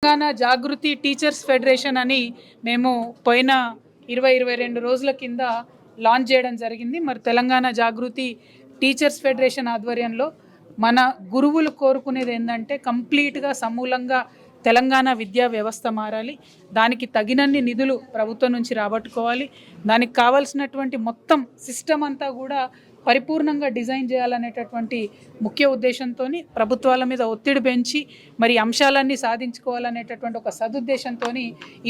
తెలంగాణ జాగృతి teachers federation అని మేము పోయిన 22 రోజుల కింద లాంచ్ చేయడం జరిగింది. మరి తెలంగాణ జాగృతి టీచర్స్ ఫెడరేషన్ ఆధ్వర్యంలో మన గురువులు కోరుకునేది ఏంటంటే కంప్లీట్గా సమూలంగా తెలంగాణ విద్యా వ్యవస్థ మారాలి, దానికి తగినన్ని నిధులు ప్రభుత్వం నుంచి రాబట్టుకోవాలి, దానికి కావాల్సినటువంటి మొత్తం సిస్టమ్ అంతా కూడా పరిపూర్ణంగా డిజైన్ చేయాలనేటటువంటి ముఖ్య ఉద్దేశంతో ప్రభుత్వాల మీద ఒత్తిడి పెంచి మరి అంశాలన్నీ సాధించుకోవాలనేటటువంటి ఒక సదుద్దేశంతో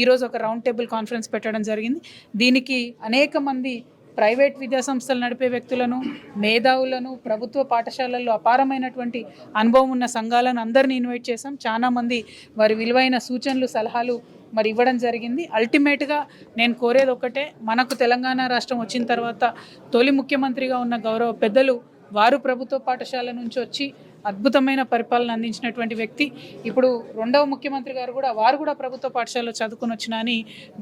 ఈరోజు ఒక రౌండ్ టేబుల్ కాన్ఫరెన్స్ పెట్టడం జరిగింది. దీనికి అనేక మంది ప్రైవేట్ విద్యా సంస్థలు నడిపే వ్యక్తులను, మేధావులను, ప్రభుత్వ పాఠశాలల్లో అపారమైనటువంటి అనుభవం ఉన్న సంఘాలను అందరినీ ఇన్వైట్ చేశాం. చాలామంది వారి విలువైన సూచనలు, సలహాలు మరి ఇవ్వడం జరిగింది. అల్టిమేట్గా నేను కోరేది ఒకటే, మనకు తెలంగాణ రాష్ట్రం వచ్చిన తర్వాత తొలి ముఖ్యమంత్రిగా ఉన్న గౌరవ పెద్దలు వారు ప్రభుత్వ పాఠశాల నుంచి వచ్చి అద్భుతమైన పరిపాలన అందించినటువంటి వ్యక్తి. ఇప్పుడు రెండవ ముఖ్యమంత్రి గారు కూడా వారు కూడా ప్రభుత్వ పాఠశాలలో చదువుకొని వచ్చినా అని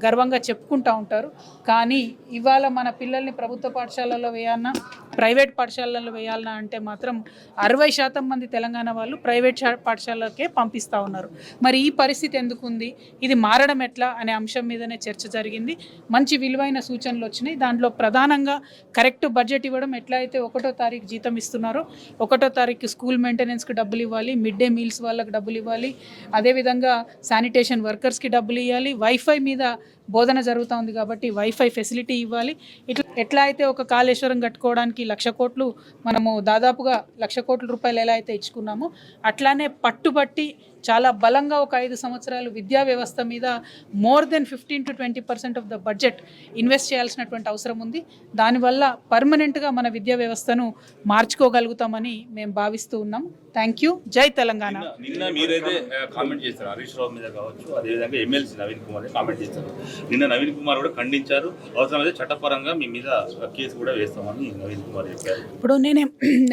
గర్వంగా చెప్పుకుంటూ ఉంటారు. కానీ ఇవాళ మన పిల్లల్ని ప్రభుత్వ పాఠశాలలో వేయాలన్నా, ప్రైవేట్ పాఠశాలలో వేయాలన్నా అంటే మాత్రం 60% మంది తెలంగాణ వాళ్ళు ప్రైవేట్ పాఠశాలకే పంపిస్తూ ఉన్నారు. మరి ఈ పరిస్థితి ఎందుకు ఉంది, ఇది మారడం ఎట్లా అనే అంశం మీదనే చర్చ జరిగింది. మంచి విలువైన సూచనలు వచ్చినాయి. దాంట్లో ప్రధానంగా కరెక్ట్ బడ్జెట్ ఇవ్వడం, ఎట్లా అయితే 1వ తారీఖు జీతం ఇస్తున్నారో 1వ తారీఖు స్కూల్ మెయింటెనెన్స్కి డబ్బులు ఇవ్వాలి, మిడ్ డే మీల్స్ వాళ్ళకి డబ్బులు ఇవ్వాలి, అదేవిధంగా శానిటేషన్ వర్కర్స్కి డబ్బులు ఇవ్వాలి, వైఫై మీద బోధన జరుగుతూ ఉంది కాబట్టి వైఫై ఫెసిలిటీ ఇవ్వాలి. ఎట్లా అయితే ఒక కాళేశ్వరం కట్టుకోవడానికి 1,00,000 కోట్లు మనము దాదాపుగా 1,00,000 కోట్ల రూపాయలు ఎలా అయితే ఇచ్చుకున్నామో అట్లానే పట్టుబట్టి చాలా బలంగా ఒక 5 సంవత్సరాలు విద్యా వ్యవస్థ మీద more than 15 to 20% of the budget invest చేయాల్సినటువంటి అవసరం ఉంది. దానివల్ల పర్మనెంట్గా మన విద్యా వ్యవస్థను మార్చుకోగలుగుతామని మేము భావిస్తూ ఉన్నాం. Thank you. జై తెలంగాణ. నిన్న మీరైతే కామెంట్ చేస్తారు హరీష్ రావు మీద కావచ్చు, అదేవిధంగా ఎమ్మెల్సీ నవీన్ కుమార్ కామెంట్ చేస్తారు. నిన్న నవీన్ కుమార్ కూడా ఖండించారు, అవసరమైతే చట్టపరంగా మీ మీద కేసు కూడా వేస్తామని నవీన్ కుమార్ చెప్పారు. ఇప్పుడు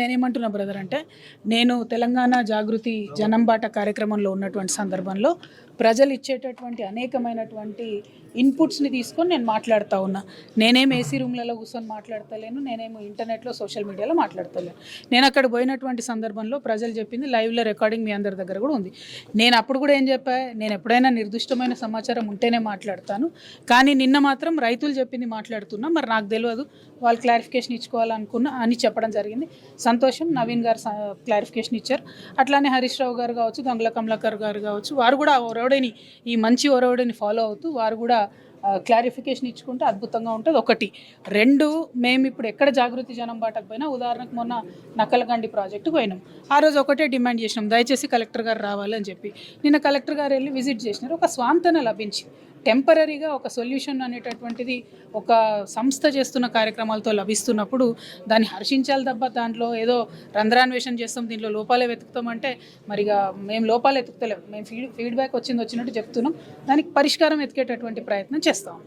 నేనేమంటున్నా బ్రదర్ అంటే, నేను తెలంగాణ జాగృతి జనంబాట కార్యక్రమంలో ఉన్నటువంటి సందర్భంలో ప్రజలు ఇచ్చేటటువంటి అనేకమైనటువంటి ఇన్పుట్స్ని తీసుకొని నేను మాట్లాడుతూ ఉన్నా. నేనేం ఏసీ రూమ్లలో కూర్చొని మాట్లాడతలేను, నేనేమో ఇంటర్నెట్లో సోషల్ మీడియాలో మాట్లాడతలేను. నేను అక్కడ పోయినటువంటి సందర్భంలో ప్రజలు చెప్పింది లైవ్లో రికార్డింగ్ మీ అందరి దగ్గర కూడా ఉంది. నేను అప్పుడు కూడా ఏం చెప్పా, నేను ఎప్పుడైనా నిర్దిష్టమైన సమాచారం ఉంటేనే మాట్లాడతాను, కానీ నిన్న మాత్రం రైతులు చెప్పింది మాట్లాడుతున్నా, మరి నాకు తెలియదు, వాళ్ళు క్లారిఫికేషన్ ఇచ్చుకోవాలనుకున్నా అని చెప్పడం జరిగింది. సంతోషం, నవీన్ గారు క్లారిఫికేషన్ ఇచ్చారు. అట్లానే హరీష్ రావు గారు కావచ్చు, గంగుల కమలాకర్ గారు కావచ్చు, వారు కూడా ఒరవడిని, ఈ మంచి ఒరవడిని ఫాలో అవుతూ వారు కూడా క్లారిఫికేషన్ ఇచ్చుకుంటే అద్భుతంగా ఉంటుంది. 1. 2, మేము ఇప్పుడు ఎక్కడ జాగృతి జనం బాటకు పోయినా, ఉదాహరణకు మొన్న నక్కలగండి ప్రాజెక్టుకు పోయినాం. ఆ రోజు ఒకటే డిమాండ్ చేసినాం, దయచేసి కలెక్టర్ గారు రావాలి అని చెప్పి. నిన్న కలెక్టర్ గారు వెళ్ళి విజిట్ చేసినారు. ఒక స్వాంతన లభించి టెంపరీగా ఒక సొల్యూషన్ అనేటటువంటిది ఒక సంస్థ చేస్తున్న కార్యక్రమాలతో లభిస్తున్నప్పుడు దాన్ని హర్షించాలి తప్ప దాంట్లో ఏదో రంధ్రాన్వేషణ చేస్తాం, దీంట్లో లోపాలే వెతుకుతామంటే మరిగా మేము లోపాలు వెతుకుతలేము. మేము ఫీడ్బ్యాక్ వచ్చినట్టు చెప్తున్నాం, దానికి పరిష్కారం వెతికేటటువంటి ప్రయత్నం చేస్తాం.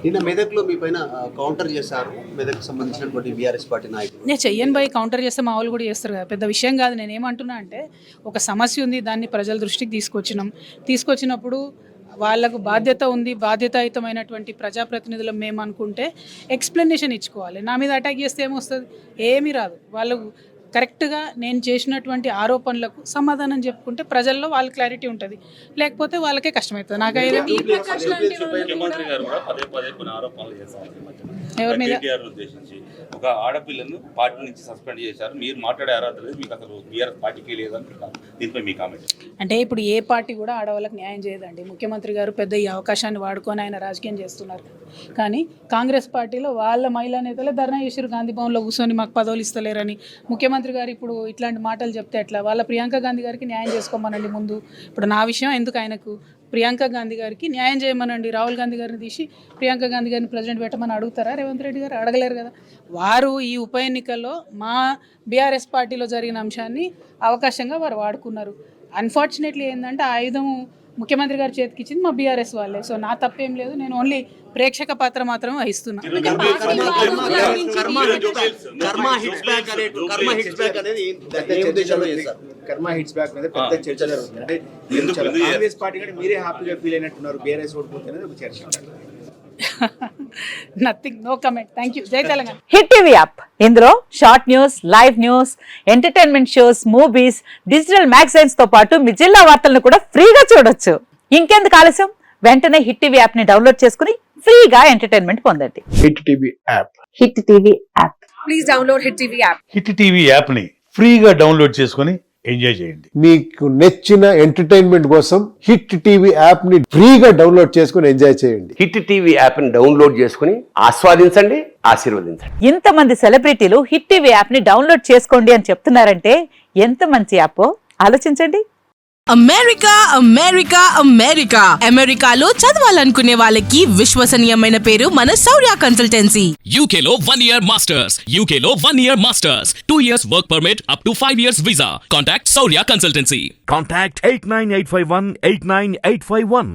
నిన్న మెదక్లో మీ పైన కౌంటర్ చేశారు, మెదక్ సంబంధించినటువంటి బీఆర్ఎస్ పార్టీ నాయకులు. నేను చెయ్యను బై, కౌంటర్ చేస్తే మా వాళ్ళు కూడా చేస్తారు కదా, పెద్ద విషయం కాదు. నేను ఏమంటున్నా అంటే, ఒక సమస్య ఉంది, దాన్ని ప్రజల దృష్టికి తీసుకొచ్చినప్పుడు వాళ్ళకు బాధ్యత ఉంది, బాధ్యతాయుతమైనటువంటి ప్రజాప్రతినిధులు మేము అనుకుంటే ఎక్స్ప్లెనేషన్ ఇచ్చుకోవాలి. నా మీద అటాక్ చేస్తే ఏమొస్తుంది, ఏమీ రాదు. వాళ్ళు కరెక్ట్గా నేను చేసినటువంటి ఆరోపణలకు సమాధానం చెప్పుకుంటే ప్రజల్లో వాళ్ళ క్లారిటీ ఉంటుంది, లేకపోతే వాళ్ళకే కష్టమవుతుంది. నాకైతే ముఖ్యమంత్రి గారు కూడా పదే కొన్ని ఆరోపణలు చేస్తారు. ఎవరి మీద? ఉద్దేశించి ఒక ఆడపిల్లను పార్టీ నుంచి సస్పెండ్ చేశారు, మీరు మాట్లాడే అర్హత లేదు, మీకు అసలు బీఆర్ఎస్ పార్టీకి లేదంటున్నారు. దీనిపై మీ కామెంట్ అంటే, ఇప్పుడు ఏ పార్టీ కూడా ఆడవాళ్ళకి న్యాయం చేయదండి. ముఖ్యమంత్రి గారు పెద్ద ఈ అవకాశాన్ని వాడుకొని ఆయన రాజకీయం చేస్తున్నారు. కానీ కాంగ్రెస్ పార్టీలో వాళ్ళ మహిళా నేతలే ధర్నా చేశారు, గాంధీ భవన్లో కూర్చొని మాకు పదవులు ఇస్తలేరని. ముఖ్యమంత్రి గారు ఇప్పుడు ఇట్లాంటి మాటలు చెప్తే ఎట్లా? వాళ్ళ ప్రియాంక గాంధీ గారికి న్యాయం చేసుకోమనండి ముందు. ఇప్పుడు నా విషయం ఎందుకు, ఆయనకు ప్రియాంక గాంధీ గారికి న్యాయం చేయమనండి. రాహుల్ గాంధీ గారిని తీసి ప్రియాంక గాంధీ గారిని ప్రెసిడెంట్ పెట్టమని అడుగుతారా? రేవంత్ రెడ్డి గారు అడగలేరు కదా. వారు ఈ ఉప ఎన్నికల్లో మా బీఆర్ఎస్ పార్టీలో జరిగిన అంశాన్ని అవకాశంగా వారు వాడుకున్నారు. అన్ఫార్చునేట్లీ ఏంటంటే, ఆ ఆయుధం ముఖ్యమంత్రి గారి చేతికి ఇచ్చింది మా బీఆర్ఎస్ వాళ్ళే. సో నా తప్పేం లేదు, నేను ఓన్లీ ప్రేక్షక పాత్ర మాత్రమే వహిస్తున్నా. కర్మ హిట్స్ బ్యాక్ మీద పెద్ద చర్చ జరుగుతుంది. కాంగ్రెస్ పార్టీ కంటే మీరే హ్యాపీగా ఫీల్ అయినట్టున్నారు, బీఆర్ఎస్ ఓడిపోతే అనేది ఒక చర్చ. Nothing, no comment. Thank you. జై తెలంగాణ. హిట్ టీవీ యాప్, ఇందులో short news, live news, entertainment shows, movies, digital magazines తో పాటు మీ జిల్లా వార్తలను కూడా ఫ్రీగా చూడొచ్చు. ఇంకెందుకు ఆలస్యం, వెంటనే హిట్ టీవీ యాప్ ని డౌన్లోడ్ చేసుకుని ఫ్రీగా ఎంటర్టైన్మెంట్ పొందండి. Hit TV app. Hit TV app. Please download Hit TV app. Hit TV యాప్ని ఫ్రీగా డౌన్లోడ్ చేసుకొని ఎంజాయ్ చేయండి. మీకు నచ్చిన ఎంటర్టైన్మెంట్ కోసం హిట్ టీవీ యాప్ ని ఫ్రీగా డౌన్లోడ్ చేసుకుని ఎంజాయ్ చేయండి. హిట్ టీవీ యాప్ని డౌన్లోడ్ చేసుకుని ఆస్వాదించండి, ఆశీర్వదించండి. ఇంతమంది సెలబ్రిటీలు హిట్ టీవీ యాప్ ని డౌన్లోడ్ చేసుకోండి అని చెప్తున్నారంటే ఎంత మంచి యాప్ ఆలోచించండి. అమెరికా అమెరికా అమెరికా అమెరికాలో చదవాలనుకునే వాళ్ళకి విశ్వసనీయమైన పేరు మన శౌర్య కన్సల్టెన్సీ. UK లో 1 year masters, UK లో 1 year masters, 2 years work permit up to 5 years visa. Contact Saurya Consultancy. Contact 89851 89851.